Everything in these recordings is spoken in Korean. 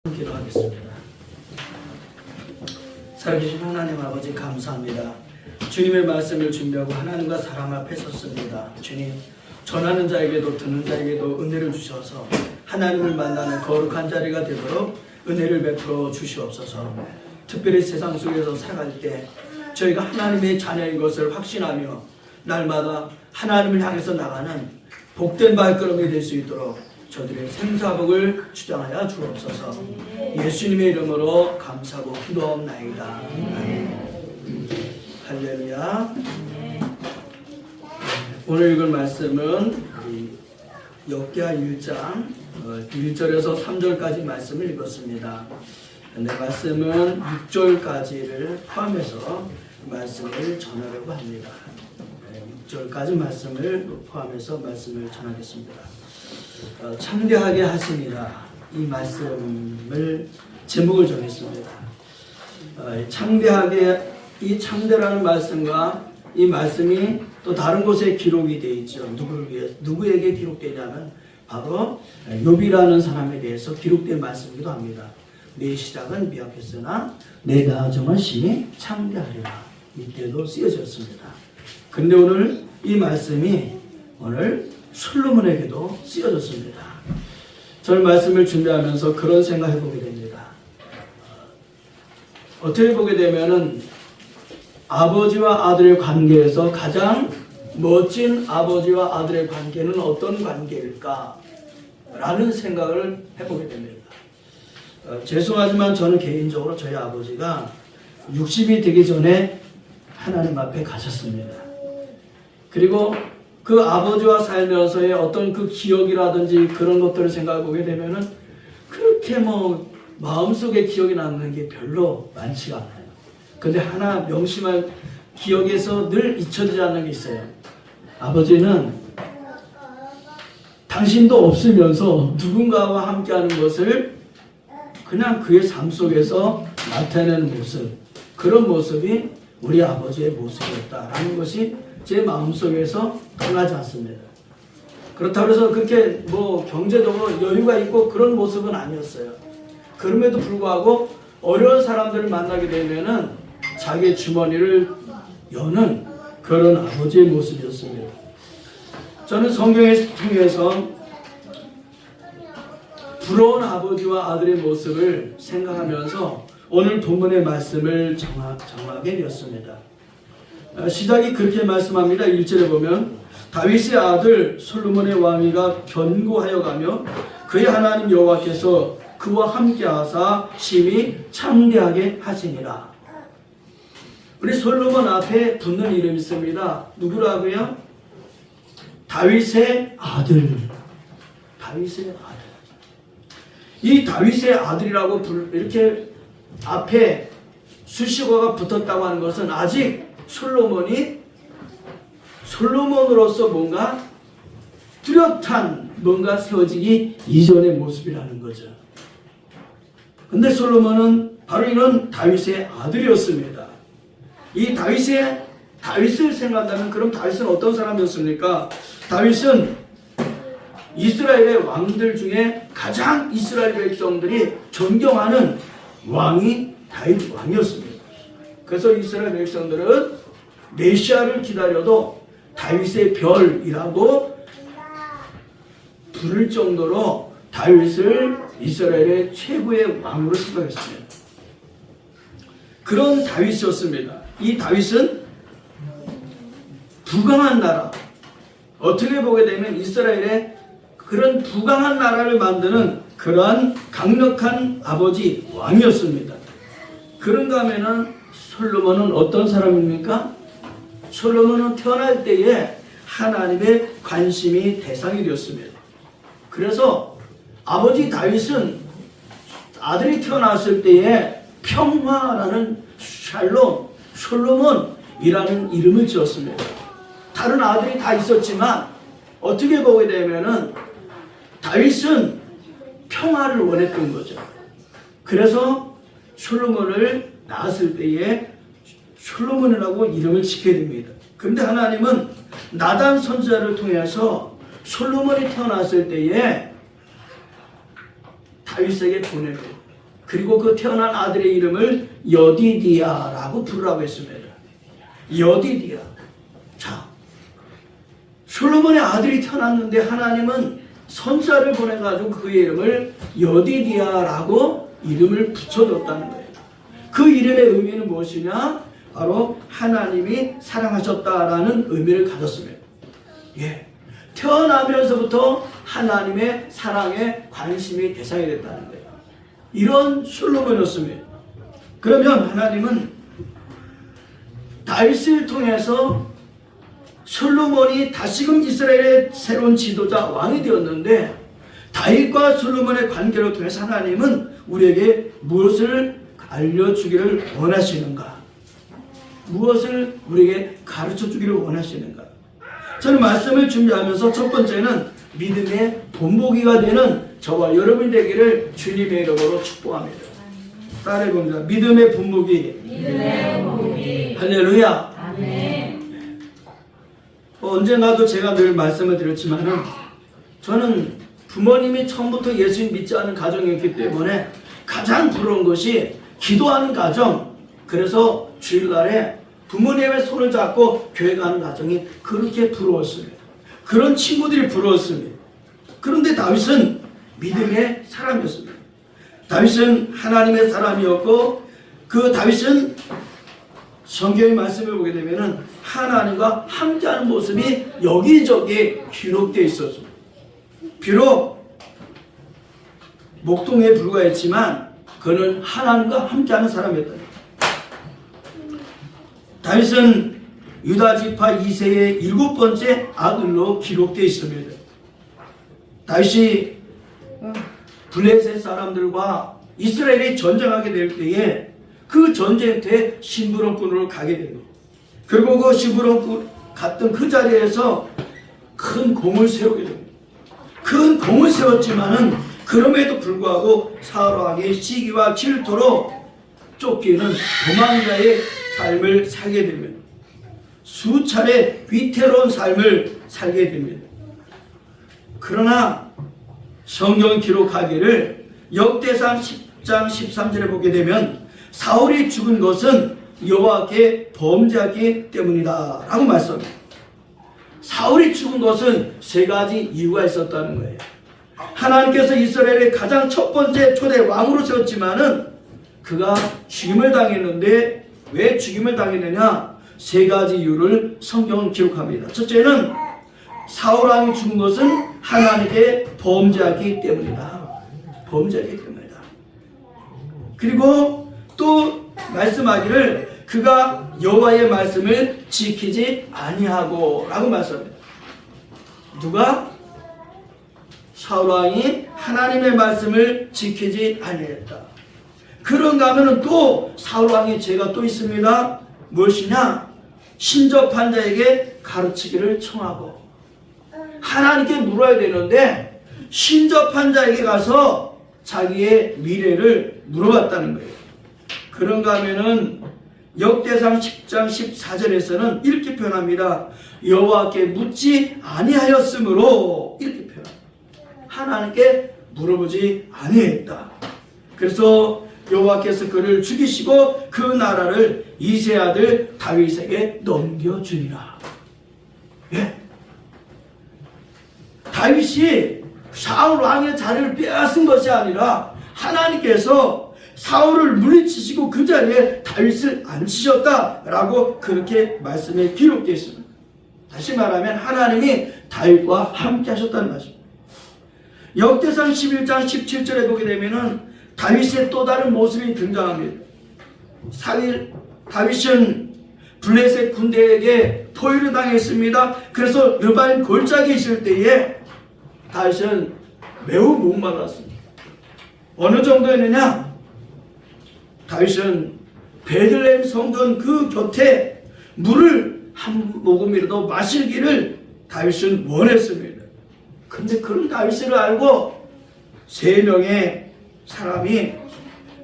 기도하겠습니다. 살아계신 하나님 아버지 감사합니다. 주님의 말씀을 준비하고 하나님과 사람 앞에 섰습니다. 주님, 전하는 자에게도 듣는 자에게도 은혜를 주셔서 하나님을 만나는 거룩한 자리가 되도록 은혜를 베풀어 주시옵소서. 특별히 세상 속에서 살아갈 때 저희가 하나님의 자녀인 것을 확신하며 날마다 하나님을 향해서 나가는 복된 발걸음이 될 수 있도록 저들의 생사복을 주장하여 주옵소서. 예수님의 이름으로 감사하고 기도하옵나이다. 할렐루야. 오늘 읽을 말씀은 욥기야 1장 1절에서 3절까지 말씀을 읽었습니다. 근데 말씀은 6절까지를 포함해서 말씀을 전하려고 합니다. 6절까지 말씀을 포함해서 말씀을 전하겠습니다. 창대하게 하시니라, 이 말씀을 제목을 정했습니다. 창대하게, 이 창대라는 말씀과 이 말씀이 또 다른 곳에 기록이 되어 있죠. 누구에게 기록되냐면 바로 욥이라는 사람에 대해서 기록된 말씀이기도 합니다. 내 시작은 미약했으나 내 나중은 심히 창대하리라, 이때도 쓰여졌습니다. 그런데 오늘 이 말씀이 오늘 솔로몬에게도 쓰여졌습니다. 저는 말씀을 준비하면서 그런 생각을 해보게 됩니다. 어떻게 보게 되면은 아버지와 아들의 관계에서 가장 멋진 아버지와 아들의 관계는 어떤 관계일까? 라는 생각을 해보게 됩니다. 죄송하지만 저는 개인적으로 저희 아버지가 60이 되기 전에 하나님 앞에 가셨습니다. 그리고 그 아버지와 살면서의 어떤 그 기억이라든지 그런 것들을 생각해 보게 되면은 그렇게 마음속에 기억이 남는 게 별로 많지가 않아요. 근데 하나 명심할 기억에서 늘 잊혀지지 않는 게 있어요. 아버지는 당신도 없으면서 누군가와 함께하는 것을 그냥 그의 삶 속에서 나타내는 모습, 그런 모습이 우리 아버지의 모습이었다라는 것이 제 마음속에서 떠나지 않습니다. 그렇다고 해서 그렇게 경제적으로 여유가 있고 그런 모습은 아니었어요. 그럼에도 불구하고 어려운 사람들을 만나게 되면은 자기의 주머니를 여는 그런 아버지의 모습이었습니다. 저는 성경을 통해서 부러운 아버지와 아들의 모습을 생각하면서 오늘 본문의 말씀을 정하게 되었습니다. 시작이 그렇게 말씀합니다. 1절에 보면 다윗의 아들 솔로몬의 왕위가 견고하여 가며 그의 하나님 여호와께서 그와 함께 하사 심히 창대하게 하시니라. 우리 솔로몬 앞에 붙는 이름이 있습니다. 누구라고요? 다윗의 아들. 다윗의 아들. 이 다윗의 아들이라고 이렇게 앞에 수식어가 붙었다고 하는 것은 아직 솔로몬으로서 뭔가 뚜렷한 뭔가 세워지기 이전의 모습이라는 거죠. 근데 솔로몬은 바로 이런 다윗의 아들이었습니다. 이 다윗을 생각한다면 그럼 다윗은 어떤 사람이었습니까? 다윗은 이스라엘의 왕들 중에 가장 이스라엘 백성들이 존경하는 왕이 다윗 왕이었습니다. 그래서 이스라엘 백성들은 메시아를 기다려도 다윗의 별이라고 부를 정도로 다윗을 이스라엘의 최고의 왕으로 생각했습니다. 그런 다윗이었습니다. 이 다윗은 부강한 나라, 어떻게 보게 되면 이스라엘의 그런 부강한 나라를 만드는 그러한 강력한 아버지 왕이었습니다. 그런가 하면은 솔로몬은 어떤 사람입니까? 솔로몬은 태어날 때에 하나님의 관심이 대상이 되었습니다. 그래서 아버지 다윗은 아들이 태어났을 때에 평화라는 샬롬, 솔로몬이라는 이름을 지었습니다. 다른 아들이 다 있었지만 어떻게 보게 되면은 다윗은 평화를 원했던 거죠. 그래서 솔로몬을 낳았을 때에 솔로몬이라고 이름을 짓게 됩니다. 그런데 하나님은 나단 선지자를 통해서 솔로몬이 태어났을 때에 다윗에게 보내고 그리고 그 태어난 아들의 이름을 여디디아라고 부르라고 했습니다. 여디디아. 자, 솔로몬의 아들이 태어났는데 하나님은 선자를 보내가지고 그의 이름을 여디디아라고 이름을 붙여줬다는 거예요. 그 이름의 의미는 무엇이냐? 바로 하나님이 사랑하셨다라는 의미를 가졌습니다. 예. 태어나면서부터 하나님의 사랑에 관심이 대상이 됐다는 거예요. 이런 솔로몬이었습니다. 그러면 하나님은 다윗을 통해서 솔로몬이 다시금 이스라엘의 새로운 지도자 왕이 되었는데 다윗과 솔로몬의 관계를 통해서 하나님은 우리에게 무엇을 알려주기를 원하시는가? 무엇을 우리에게 가르쳐주기를 원하시는가? 저는 말씀을 준비하면서 첫 번째는 믿음의 본보기가 되는 저와 여러분이 되기를 주님의 이름으로 축복합니다. 따라해봅니다. 믿음의 본보기. 믿음의 본보기. 할렐루야. 아멘. 언젠가도 제가 늘 말씀을 드렸지만은 저는 부모님이 처음부터 예수님 믿지 않은 가정이었기 때문에 가장 부러운 것이 기도하는 가정. 그래서 주일날에 부모님의 손을 잡고 교회 가는 가정이 그렇게 부러웠습니다. 그런 친구들이 부러웠습니다. 그런데 다윗은 믿음의 사람이었습니다. 다윗은 하나님의 사람이었고 그 다윗은 성경의 말씀을 보게 되면 하나님과 함께하는 모습이 여기저기 기록되어 있었습니다. 비록 목동에 불과했지만 그는 하나님과 함께하는 사람이었다. 다윗은 유다 지파 2세의 7번째 아들로 기록되어 있습니다. 다윗이 블레셋 사람들과 이스라엘이 전쟁하게 될 때에 그 전쟁터에 심부름꾼으로 가게 됩니다. 그리고 그 심부름꾼 갔던 그 자리에서 큰 공을 세우게 됩니다. 큰 공을 세웠지만은 그럼에도 불구하고 사울 왕의 시기와 질투로 쫓기는 도망자의 삶을 살게 됩니다. 수차례 위태로운 삶을 살게 됩니다. 그러나 성경 기록하기를 역대상 10장 13절에 보게 되면 사울이 죽은 것은 여호와께 범죄하기 때문이다 라고 말씀합니다. 사울이 죽은 것은 세 가지 이유가 있었다는 거예요. 하나님께서 이스라엘의 가장 첫 번째 초대 왕으로 세웠지만은 그가 죽임을 당했는데 왜 죽임을 당했느냐? 세 가지 이유를 성경은 기록합니다. 첫째는 사울 왕이 죽은 것은 하나님께 범죄하기 때문이다. 범죄하기 때문이다. 그리고 또 말씀하기를 그가 여호와의 말씀을 지키지 아니하고 라고 말씀합니다. 누가? 사울 왕이 하나님의 말씀을 지키지 아니했다. 그런가 하면은 또 사울 왕의 죄가 또 있습니다. 무엇이냐? 신접한 자에게 가르치기를 청하고 하나님께 물어야 되는데 신접한 자에게 가서 자기의 미래를 물어봤다는 거예요. 그런가 하면은 역대상 10장 14절에서는 이렇게 표현합니다. 여호와께 묻지 아니하였으므로 이렇게 표현합니다. 하나님께 물어보지 아니했다. 그래서 여호와께서 그를 죽이시고 그 나라를 이세 아들 다윗에게 넘겨주리라. 예. 다윗이 사울 왕의 자리를 빼앗은 것이 아니라 하나님께서 사울을 물리치시고 그 자리에 다윗을 앉히셨다라고 그렇게 말씀에 기록되어 있습니다. 다시 말하면 하나님이 다윗과 함께 하셨다는 말씀입니다. 역대상 11장 17절에 보게 되면은 다윗의 또 다른 모습이 등장합니다. 다윗은 블레셋 군대에게 포위를 당했습니다. 그래서 르바임 골짜기에 있을 때에 다윗은 매우 목말랐습니다. 어느 정도였느냐? 다윗은 베들레헴 성전 그 곁에 물을 한 모금이라도 마실 길을 다윗은 원했습니다. 근데 그런 다윗을 알고 3명의 사람이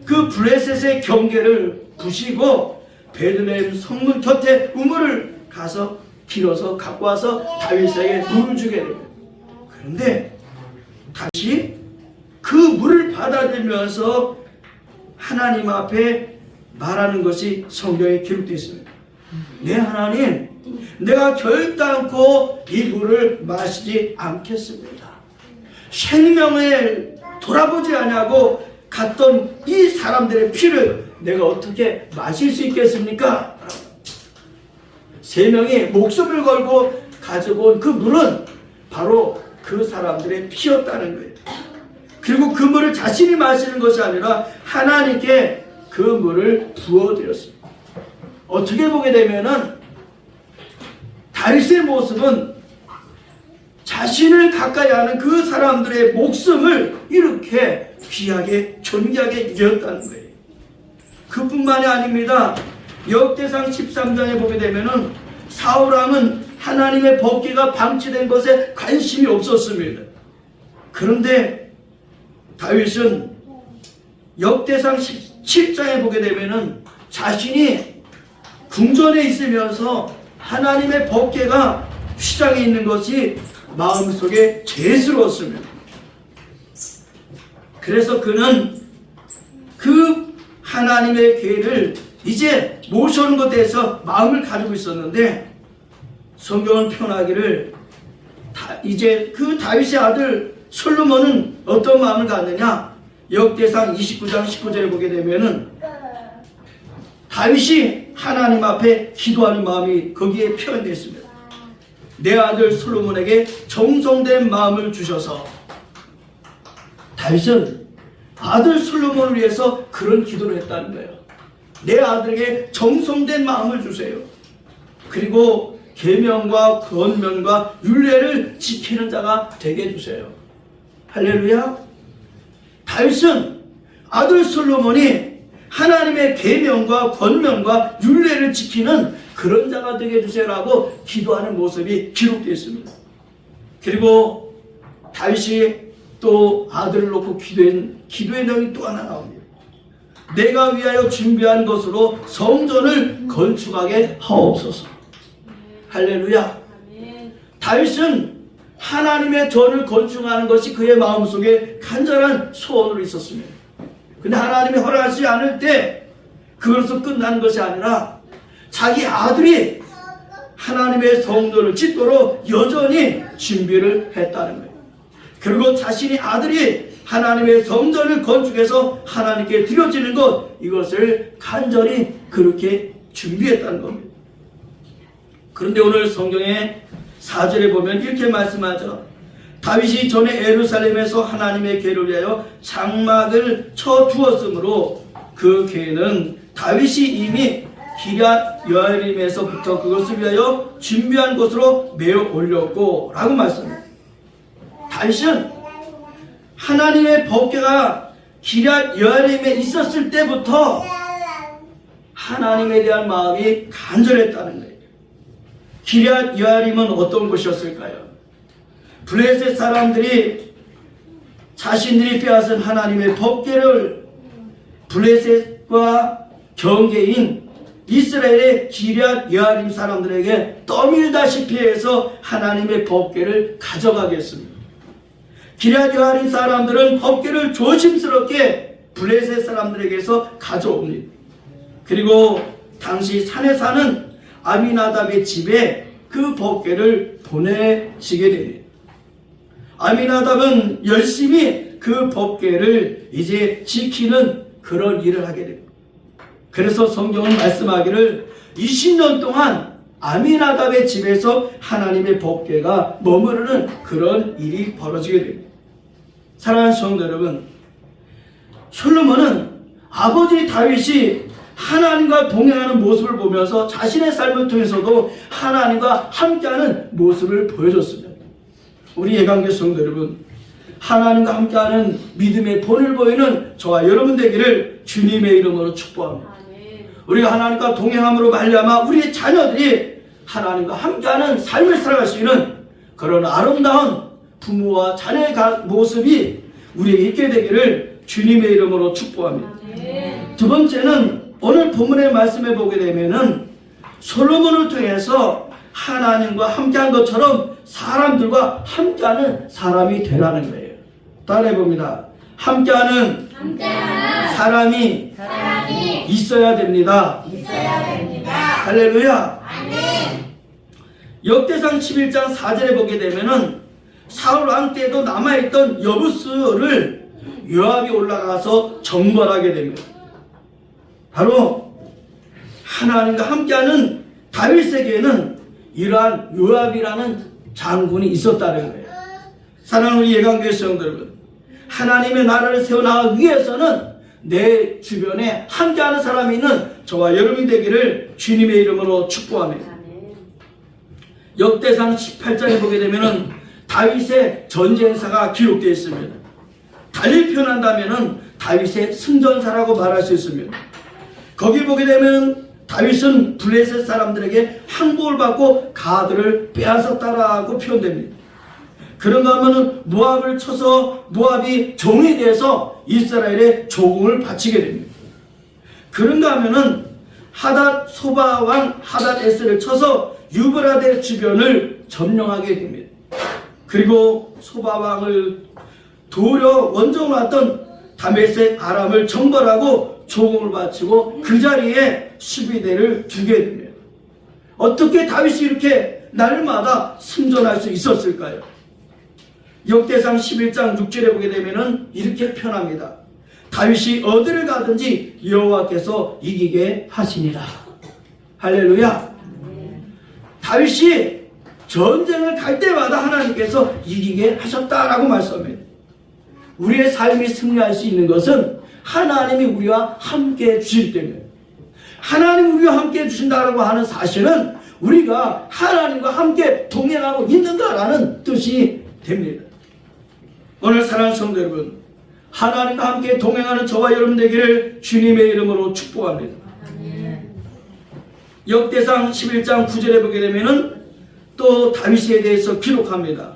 그 블레셋의 경계를 부시고 베들레헴 성문 곁에 우물을 가서 길어서 갖고 와서 다윗에게 물을 주게 됩니다. 그런데 다시 그 물을 받아들면서 하나님 앞에 말하는 것이 성경에 기록되어 있습니다. 네, 하나님, 내가 결단코 이 물을 마시지 않겠습니다. 생명을 돌아보지 않냐고 갔던 이 사람들의 피를 내가 어떻게 마실 수 있겠습니까? 세 명이 목숨을 걸고 가지고 온 그 물은 바로 그 사람들의 피였다는 거예요. 그리고 그 물을 자신이 마시는 것이 아니라 하나님께 그 물을 부어드렸습니다. 어떻게 보게 되면은 다윗의 모습은 자신을 가까이 하는 그 사람들의 목숨을 이렇게 귀하게 존귀하게 여겼다는 거예요. 그뿐만이 아닙니다. 역대상 13장에 보게 되면은 사울왕은 하나님의 법궤가 방치된 것에 관심이 없었습니다. 그런데 다윗은 역대상 17장에 보게 되면은 자신이 궁전에 있으면서 하나님의 법궤가 휘장에 있는 것이 마음속에 죄스러웠습니다. 그래서 그는 그 하나님의 궤를 이제 모셔오는 것에 대해서 마음을 가지고 있었는데, 성경은 표현하기를 이제 그 다윗의 아들 솔로몬은 어떤 마음을 갖느냐, 역대상 29장 19절에 보게 되면은 다윗이 하나님 앞에 기도하는 마음이 거기에 표현되어 있습니다. 내 아들 솔로몬에게 정성된 마음을 주셔서, 다윗은 아들 솔로몬을 위해서 그런 기도를 했다는 거예요. 내 아들에게 정성된 마음을 주세요. 그리고 계명과 권면과 율례를 지키는 자가 되게 해주세요. 할렐루야. 다윗은 아들 솔로몬이 하나님의 계명과 권면과 율례를 지키는 그런 자가 되게 해주세요라고 기도하는 모습이 기록되어 있습니다. 그리고 다윗이 또 아들을 놓고 기도의 내용이 또 하나 나옵니다. 내가 위하여 준비한 것으로 성전을 건축하게 하옵소서. 할렐루야. 다윗은 하나님의 전을 건축하는 것이 그의 마음속에 간절한 소원으로 있었습니다. 근데 하나님이 허락하지 않을 때 그것으로 끝나는 것이 아니라 자기 아들이 하나님의 성전을 짓도록 여전히 준비를 했다는 거예요. 그리고 자신이 아들이 하나님의 성전을 건축해서 하나님께 드려지는 것, 이것을 간절히 그렇게 준비했다는 겁니다. 그런데 오늘 성경의 4절에 보면 이렇게 말씀하죠. 다윗이 전에 예루살렘에서 하나님의 궤를 위하여 장막을 쳐 두었으므로 그 궤는 다윗이 이미 기럇 여아림에서부터 그것을 위하여 준비한 것으로 메어 올렸고 라고 말씀합니다. 다윗은 하나님의 법궤가 기럇 여아림에 있었을 때부터 하나님에 대한 마음이 간절했다는 거예요. 기럇 여아림은 어떤 곳이었을까요? 블레셋 사람들이 자신들이 빼앗은 하나님의 법궤를 블레셋과 경계인 이스라엘의 기럇 여아림 사람들에게 떠밀다시피 해서 하나님의 법궤를 가져가게 했습니다. 기럇 여아림 사람들은 법궤를 조심스럽게 블레셋 사람들에게서 가져옵니다. 그리고 당시 산에 사는 아미나답의 집에 그 법궤를 보내시게 됩니다. 아미나답은 열심히 그 법궤를 이제 지키는 그런 일을 하게 됩니다. 그래서 성경은 말씀하기를 20년 동안 아미나답의 집에서 하나님의 법궤가 머무르는 그런 일이 벌어지게 됩니다. 사랑하는 성도 여러분, 솔로몬은 아버지 다윗이 하나님과 동행하는 모습을 보면서 자신의 삶을 통해서도 하나님과 함께하는 모습을 보여줬습니다. 우리 예강교 성도 여러분, 하나님과 함께하는 믿음의 본을 보이는 저와 여러분 되기를 주님의 이름으로 축복합니다. 우리가 하나님과 동행함으로 말미암아 우리의 자녀들이 하나님과 함께하는 삶을 살아갈 수 있는 그런 아름다운 부모와 자녀의 모습이 우리에게 있게 되기를 주님의 이름으로 축복합니다. 두 번째는 오늘 본문의 말씀에 보게 되면은 솔로몬을 통해서 하나님과 함께한 것처럼 사람들과 함께하는 사람이 되라는 거예요. 따라해 봅니다. 함께하는 사람이 사람이 있어야 됩니다. 있어야 됩니다. 할렐루야. 아멘. 역대상 11장 4절에 보게 되면은 사울 왕 때도 남아있던 여부스를 요압이 올라가서 정벌하게 됩니다. 바로 하나님과 함께하는 다윗에게는 이러한 요압이라는 장군이 있었다는 거예요. 사랑하는 우리 예강교회 성도 여러분, 하나님의 나라를 세워나가기 위해서는 내 주변에 함께하는 사람이 있는 저와 여러분이 되기를 주님의 이름으로 축복합니다. 역대상 18장에 보게 되면은 다윗의 전쟁사가 기록되어 있습니다. 달리 표현한다면은 다윗의 승전사라고 말할 수 있습니다. 거기 보게 되면 다윗은 블레셋 사람들에게 항복을 받고 가드를 빼앗았다라고 표현됩니다. 그런가 하면은 모압을 쳐서 모압이 종이 돼서 이스라엘의 조공을 바치게 됩니다. 그런가 하면은 하닷 소바 왕 하닷 에스를 쳐서 유브라데 주변을 점령하게 됩니다. 그리고 소바 왕을 도려 원정을 왔던 다메섹 아람을 정벌하고 조공을 바치고 그 자리에 수비대를 두게 됩니다. 어떻게 다윗이 이렇게 날마다 승전할 수 있었을까요? 역대상 11장 6절에 보게 되면은 이렇게 표현합니다. 다윗이 어디를 가든지 여호와께서 이기게 하시니라. 할렐루야. 다윗이 전쟁을 갈 때마다 하나님께서 이기게 하셨다라고 말씀합니다. 우리의 삶이 승리할 수 있는 것은 하나님이 우리와 함께 주실 때문에, 하나님이 우리와 함께 주신다라고 하는 사실은 우리가 하나님과 함께 동행하고 있는가라는 뜻이 됩니다. 오늘 사랑하는 성도 여러분, 하나님과 함께 동행하는 저와 여러분 되기를 주님의 이름으로 축복합니다. 역대상 11장 9절에 보게 되면은 또 다윗에 대해서 기록합니다.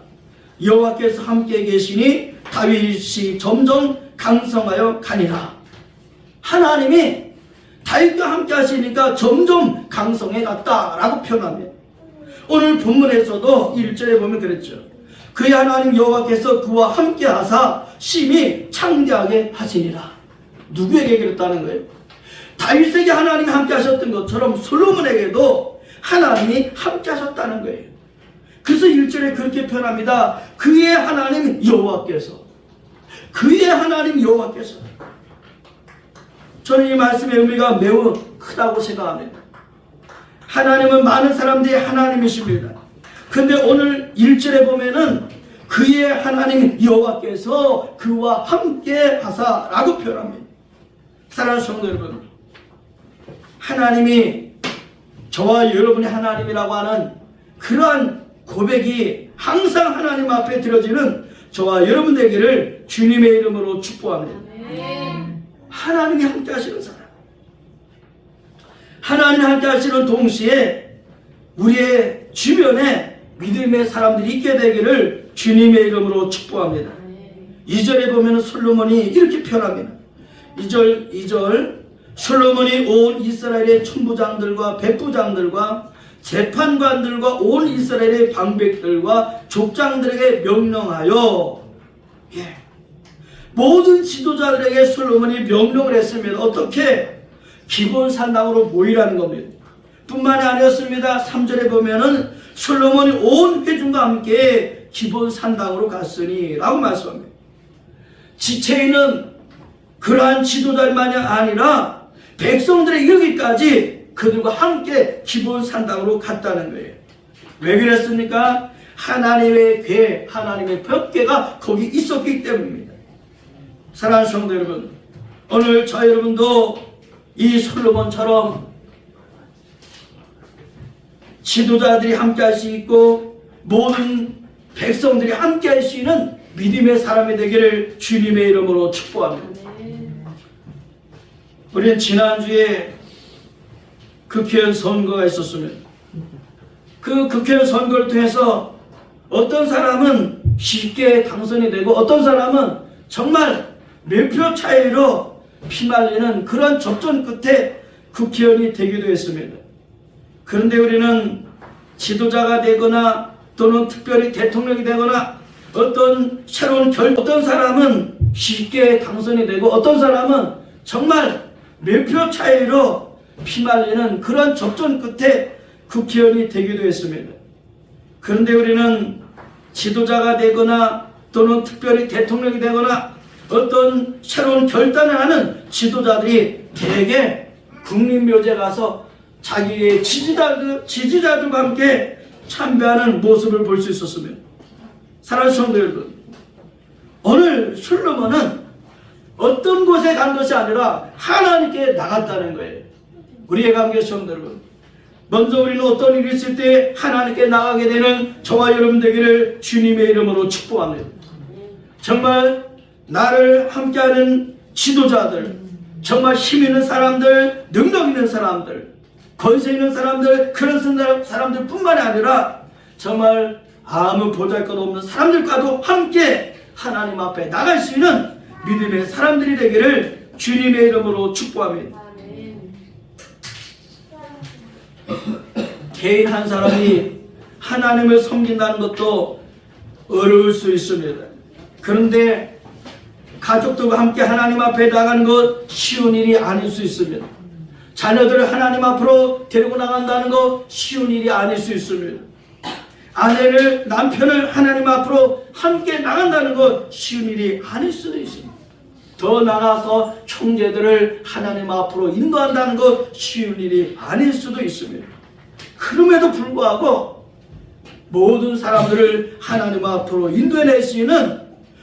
여호와께서 함께 계시니 다윗이 점점 강성하여 가니라. 하나님이 다윗과 함께 하시니까 점점 강성해 갔다라고 표현합니다. 오늘 본문에서도 1절에 보면 그랬죠. 그의 하나님 여호와께서 그와 함께 하사 심히 창대하게 하시니라. 누구에게 그랬다는 거예요? 다윗에게 하나님이 함께 하셨던 것처럼 솔로몬에게도 하나님이 함께 하셨다는 거예요. 그래서 1절에 그렇게 표현합니다. 그의 하나님 여호와께서, 그의 하나님 여호와께서. 저는 이 말씀의 의미가 매우 크다고 생각합니다. 하나님은 많은 사람들의 하나님이십니다. 근데 오늘 1절에 보면은 그의 하나님 여호와께서 그와 함께 하사라고 표현합니다. 사랑하는 성도 여러분, 하나님이 저와 여러분의 하나님이라고 하는 그러한 고백이 항상 하나님 앞에 드려지는 저와 여러분 되기를 주님의 이름으로 축복합니다. 하나님이 함께 하시는 사람, 하나님이 함께 하시는 동시에 우리의 주변에 믿음의 사람들이 있게 되기를 주님의 이름으로 축복합니다. 2절에 보면 솔로몬이 이렇게 표현합니다. 2절 솔로몬이 온 이스라엘의 천부장들과 백부장들과 재판관들과 온 이스라엘의 방백들과 족장들에게 명령하여, 모든 지도자들에게 솔로몬이 명령을 했습니다. 어떻게? 기본 산당으로 모이라는 겁니다. 뿐만이 아니었습니다. 3절에 보면은 솔로몬이 온 회중과 함께 기본 산당으로 갔으니 라고 말씀합니다. 지체인은 그러한 지도자만이 아니라 백성들의 이르기까지 그들과 함께 기본 산당으로 갔다는 거예요. 왜 그랬습니까? 하나님의 궤, 하나님의 벽궤가 거기 있었기 때문입니다. 사랑하는 성도 여러분, 오늘 저 여러분도 이 솔로몬처럼 지도자들이 함께 할 수 있고 모든 백성들이 함께 할 수 있는 믿음의 사람이 되기를 주님의 이름으로 축복합니다. 우리는 지난주에 국회의원 선거가 있었으면 그 국회의원 선거를 통해서 어떤 사람은 쉽게 당선이 되고 어떤 사람은 정말 몇 표 차이로 피말리는 그런 접전 끝에 국회의원이 되기도 했습니다. 그런데 우리는 지도자가 되거나 또는 특별히 대통령이 되거나 어떤 새로운 어떤 사람은 쉽게 당선이 되고 어떤 사람은 정말 몇 표 차이로 피말리는 그런 접전 끝에 국회의원이 되기도 했습니다. 그런데 우리는 지도자가 되거나 또는 특별히 대통령이 되거나 어떤 새로운 결단을 하는 지도자들이 대개 국립묘지에 가서 자기의 지지자들과 함께 참배하는 모습을 볼 수 있었으면, 사랑하는 성도 여러분, 오늘 솔로몬은 어떤 곳에 간 것이 아니라 하나님께 나갔다는 거예요. 우리의 관계 성도 여러분, 먼저 우리는 어떤 일이 있을 때 하나님께 나가게 되는 저와 여러분 되기를 주님의 이름으로 축복합니다. 정말 나를 함께하는 지도자들, 정말 힘 있는 사람들, 능력 있는 사람들, 권세 있는 사람들, 그런 사람들 뿐만이 아니라 정말 아무 보잘것없는 사람들과도 함께 하나님 앞에 나갈 수 있는 믿음의 사람들이 되기를 주님의 이름으로 축복합니다. 개인 한 사람이 하나님을 섬긴다는 것도 어려울 수 있습니다. 그런데 가족들과 함께 하나님 앞에 나가는 것 쉬운 일이 아닐 수 있습니다. 자녀들을 하나님 앞으로 데리고 나간다는 것 쉬운 일이 아닐 수 있습니다. 아내를, 남편을 하나님 앞으로 함께 나간다는 것 쉬운 일이 아닐 수도 있습니다. 더 나아가서 형제들을 하나님 앞으로 인도한다는 것 쉬운 일이 아닐 수도 있습니다. 그럼에도 불구하고 모든 사람들을 하나님 앞으로 인도해낼 수 있는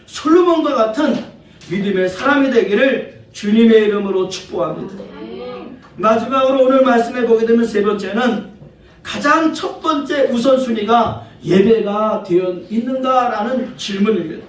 솔로몬과 같은 믿음의 사람이 되기를 주님의 이름으로 축복합니다. 마지막으로 오늘 말씀해 보게 되면 세 번째는 가장 첫 번째 우선순위가 예배가 되어 있는가라는 질문입니다.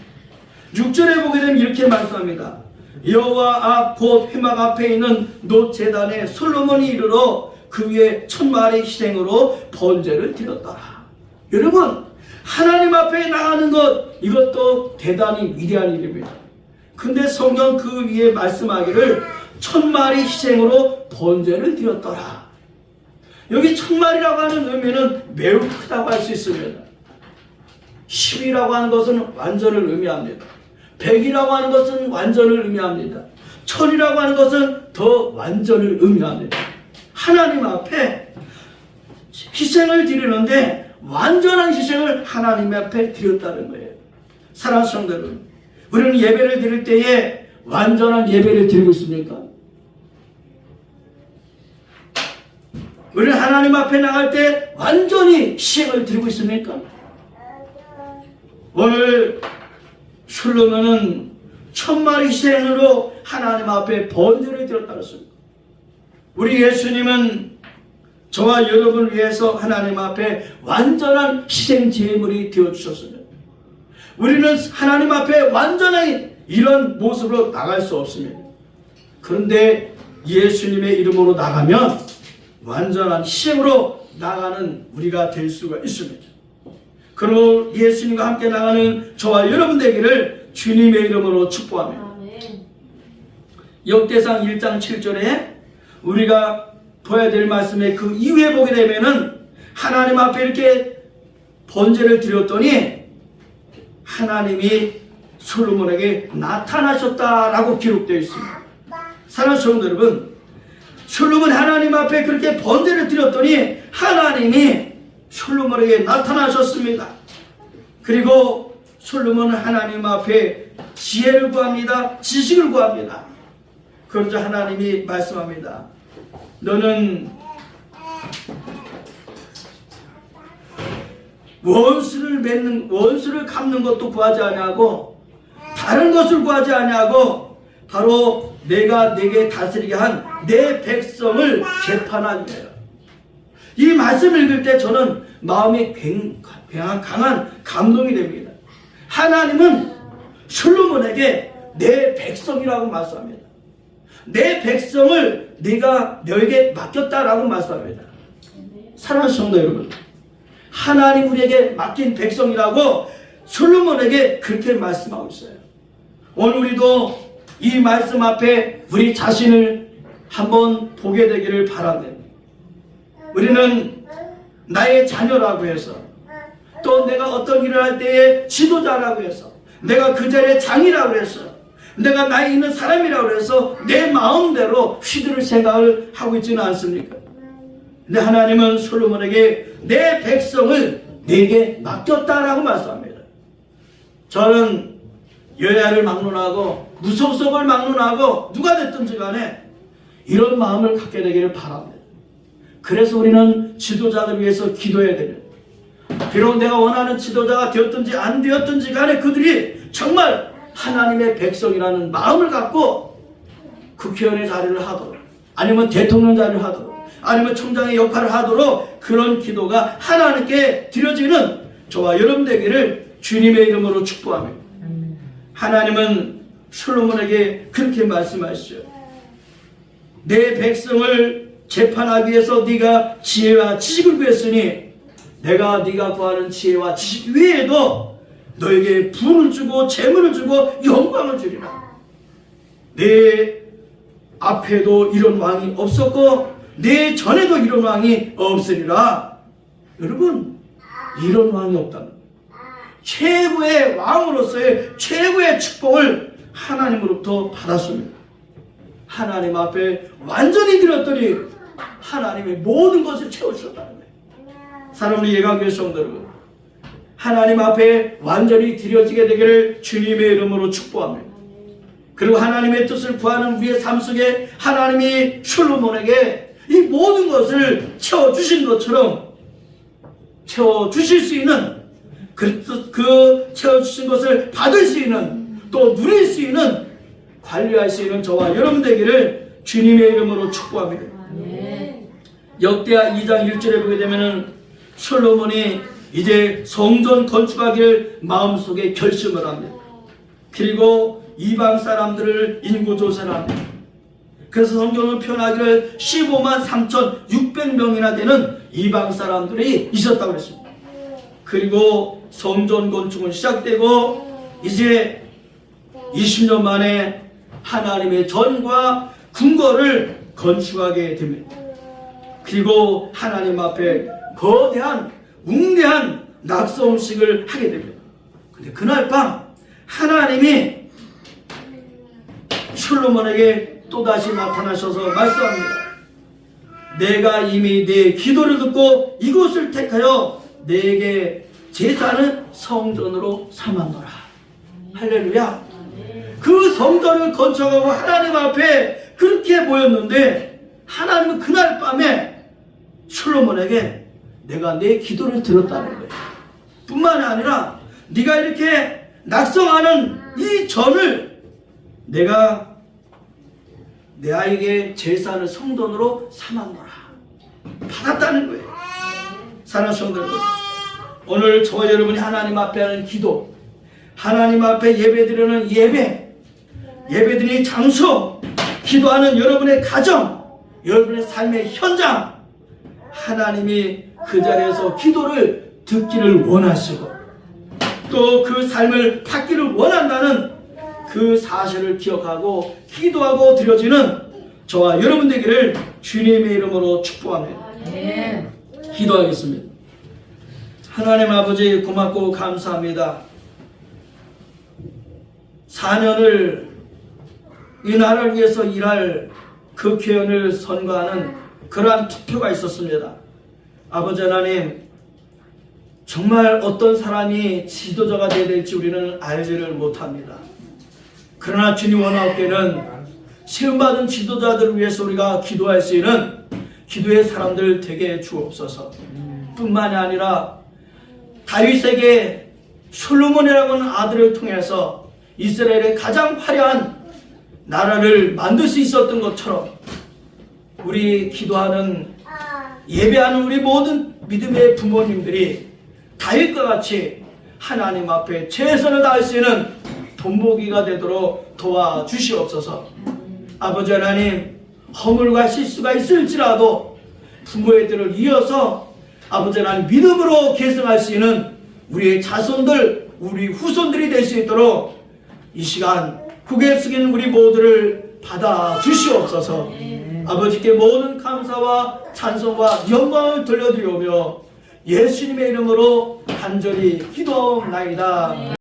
6절에 보게 되면 이렇게 말씀합니다. 여호와 앞 곧 회막 앞에 있는 놋제단에 솔로몬이 이르러 그 위에 1000마리 희생으로 번제를 드렸더라. 여러분, 하나님 앞에 나가는 것, 이것도 대단히 위대한 일입니다. 근데 성경 그 위에 말씀하기를 1000마리 희생으로 번제를 드렸더라. 여기 1000마리라고 하는 의미는 매우 크다고 할 수 있습니다. 10이라고 하는 것은 완전을 의미합니다. 100이라고 하는 것은 완전을 의미합니다. 1000이라고 하는 것은 더 완전을 의미합니다. 하나님 앞에 희생을 드리는데 완전한 희생을 하나님 앞에 드렸다는 거예요. 사랑하는 성도 여러분, 우리는 예배를 드릴 때에 완전한 예배를 드리고 있습니까? 우리는 하나님 앞에 나갈 때 완전히 희생을 드리고 있습니까? 오늘 솔로몬은 1000마리 희생으로 하나님 앞에 번제를 드렸다고 했습니다. 우리 예수님은 저와 여러분을 위해서 하나님 앞에 완전한 희생 제물이 되어주셨습니다. 우리는 하나님 앞에 완전히 이런 모습으로 나갈 수 없습니다. 그런데 예수님의 이름으로 나가면 완전한 희생으로 나가는 우리가 될 수가 있습니다. 그리고 예수님과 함께 나가는 저와 여러분 되기를 주님의 이름으로 축복합니다. 역대상 1장 7절에 우리가 보아야 될 말씀에 그 이후에 보게 되면은 하나님 앞에 이렇게 번제를 드렸더니 하나님이 솔로몬에게 나타나셨다라고 기록되어 있습니다. 사랑하는 성도 여러분, 솔로몬 하나님 앞에 그렇게 번제를 드렸더니 하나님이 솔로몬에게 나타나셨습니다. 그리고 솔로몬은 하나님 앞에 지혜를 구합니다. 지식을 구합니다. 그러자 하나님이 말씀합니다. 너는 원수를 갚는 것도 구하지 아니하고 다른 것을 구하지 아니하고 바로 내가 내게 다스리게 한 내 백성을 재판하기 위하여. 이 말씀을 읽을 때 저는 마음이 강한 감동이 됩니다. 하나님은 솔로몬에게 내 백성이라고 말씀합니다. 내 백성을 네가 너에게 맡겼다라고 말씀합니다. 사랑하는 성도 여러분, 하나님 우리에게 맡긴 백성이라고 솔로몬에게 그렇게 말씀하고 있어요. 오늘 우리도 이 말씀 앞에 우리 자신을 한번 보게 되기를 바랍니다. 우리는 나의 자녀라고 해서, 또 내가 어떤 일을 할 때에 지도자라고 해서, 내가 그 자리의 장이라고 해서 내가 나이 있는 사람이라고 해서 내 마음대로 휘두를 생각을 하고 있지는 않습니까? 근데 하나님은 솔로몬에게 내 백성을 내게 맡겼다라고 말씀합니다. 저는 여야를 막론하고 무속속을 막론하고 누가 됐든지 간에 이런 마음을 갖게 되기를 바랍니다. 그래서 우리는 지도자들 위해서 기도해야 됩니다. 비록 내가 원하는 지도자가 되었든지 안 되었든지 간에 그들이 정말 하나님의 백성이라는 마음을 갖고 국회의원의 자리를 하도록, 아니면 대통령 자리를 하도록, 아니면 총장의 역할을 하도록 그런 기도가 하나님께 드려지는 저와 여러분 되기를 주님의 이름으로 축복합니다. 하나님은 솔로몬에게 그렇게 말씀하시죠. 내 백성을 재판하기 위해서 네가 지혜와 지식을 구했으니 내가 네가 구하는 지혜와 지식 외에도 너에게 부를 주고 재물을 주고 영광을 주리라. 내 앞에도 이런 왕이 없었고 내 전에도 이런 왕이 없으리라. 여러분, 이런 왕이 없다는 최고의 왕으로서의 최고의 축복을 하나님으로부터 받았습니다. 하나님 앞에 완전히 드렸더니 하나님의 모든 것을 채워주셨다는 거예요. 사랑하는 예가교회 성도 여러분, 하나님 앞에 완전히 드려지게 되기를 주님의 이름으로 축복합니다. 그리고 하나님의 뜻을 구하는 우리의 삶 속에 하나님이 솔로몬에게 이 모든 것을 채워주신 것처럼 채워주실 수 있는 그 채워주신 것을 받을 수 있는, 또 누릴 수 있는, 관리할 수 있는 저와 여러분 되기를 주님의 이름으로 축복합니다. 역대하 2장 1절에 보게 되면은 솔로몬이 이제 성전 건축하기를 마음속에 결심을 합니다. 그리고 이방 사람들을 인구조사를 합니다. 그래서 성경을 표현하기를 15만 3,600명이나 되는 이방 사람들이 있었다고 했습니다. 그리고 성전 건축은 시작되고 이제 20년 만에 하나님의 전과 궁궐을 건축하게 됩니다. 그리고 하나님 앞에 거대한 웅대한 낙성식을 하게 됩니다. 근데 그날 밤 하나님이 솔로몬에게 또다시 나타나셔서 말씀합니다. 내가 이미 내 기도를 듣고 이곳을 택하여 내게 제사는 성전으로 삼았노라. 할렐루야. 그 성전을 건축하고 하나님 앞에 그렇게 모였는데 하나님은 그날 밤에 솔로몬에게 내가 내 기도를 들었다는 거예요. 뿐만이 아니라 네가 이렇게 낙성하는 이 전을 내가 내 아이에게 제사를 성전으로 삼았노라. 받았다는 거예요. 사랑하는 성도 여러분, 오늘 저와 여러분이 하나님 앞에 하는 기도, 하나님 앞에 예배드리는 예배드리는 장소, 기도하는 여러분의 가정, 여러분의 삶의 현장, 하나님이 그 자리에서 기도를 듣기를 원하시고 또 그 삶을 받기를 원한다는 그 사실을 기억하고 기도하고 드려지는 저와 여러분 되기를 주님의 이름으로 축복합니다. 기도하겠습니다. 하나님 아버지, 고맙고 감사합니다. 4년을 이 나라를 위해서 일할 국회의원을 선거하는 그러한 투표가 있었습니다. 아버지 하나님, 정말 어떤 사람이 지도자가 되어야 될지 우리는 알지를 못합니다. 그러나 주님 원하옵기는 세움받은 지도자들을 위해서 우리가 기도할 수 있는 기도의 사람들 되게 주옵소서. 뿐만이 아니라 다윗에게 솔로몬이라고 하는 아들을 통해서 이스라엘의 가장 화려한 나라를 만들 수 있었던 것처럼 우리 기도하는 예배하는 우리 모든 믿음의 부모님들이 다윗과 같이 하나님 앞에 최선을 다할 수 있는 본보기가 되도록 도와주시옵소서. 아버지 하나님, 허물과 실수가 있을지라도 부모의 들을 이어서 아버지 하나님 믿음으로 계승할 수 있는 우리의 자손들, 우리 후손들이 될 수 있도록 이 시간 고개 숙이는 우리 모두를 받아 주시옵소서. 아버지께 모든 감사와 찬송과 영광을 돌려드리오며 예수님의 이름으로 간절히 기도하옵나이다.